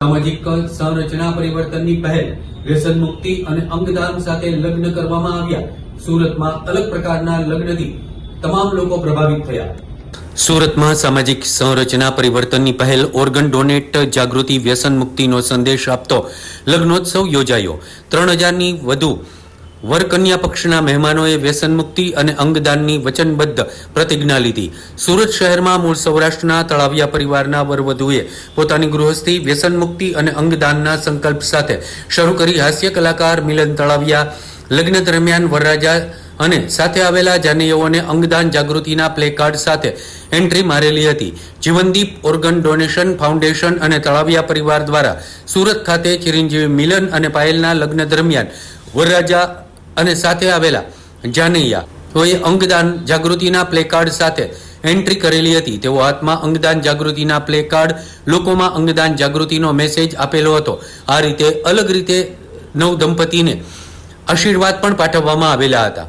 સામાજિક સંરચના પરિવર્તનની પહેલ વ્યસન મુક્તિ અને અંગદાન સાથે લગ્ન કરવામાં આવ્યા। સુરતમાં અલગ પ્રકારના લગ્નથી તમામ લોકો પ્રભાવિત થયા। સુરતમાં સામાજિક સંરચના પરિવર્તનની પહેલ ઓર્ગન ડોનેટ જાગૃતિ વ્યસન મુક્તિનો સંદેશ આપતો લગ્નોત્સવ યોજાયો। 3000ની વધુ વર કન્યા પક્ષના મહેમાનોએ વ્યસન મુક્તિ અને અંગદાનની વચનબદ્ધ પ્રતિજ્ઞા લીધી। સુરત શહેરમાં મૂળ સૌરાષ્ટ્રના તળાવિયા પરિવારના વરવધુએ પોતાની ગૃહસ્થી વ્યસન મુક્તિ અને અંગદાનના સંકલ્પ સાથે શરૂ કરી હાસ્ય કલાકાર મિલન તળાવિયા લગ્ન દરમિયાન વરરાજા અને સાથે આવેલા જાનૈયાઓને અંગદાન જાગૃતિના પ્લે કાર્ડ સાથે એન્ટ્રી મારેલી હતી। જીવનદીપ ઓર્ગન ડોનેશન ફાઉન્ડેશન અને તળાવિયા પરિવાર દ્વારા સુરત ખાતે ચિરંજીવી મિલન અને પાયલના લગ્ન દરમિયાન વરરાજા અને સાથે આવેલા જાનૈયાઓએ અંગદાન જાગૃતિના પ્લે કાર્ડ સાથે એન્ટ્રી કરેલી હતી। તેઓ હાથમાં અંગદાન જાગૃતિના પ્લે કાર્ડ લોકોમાં અંગદાન જાગૃતિનો મેસેજ આપેલો હતો। આ રીતે અલગ રીતે નવ દંપતીને આશીર્વાદ પણ પાઠવવામાં આવેલા હતા।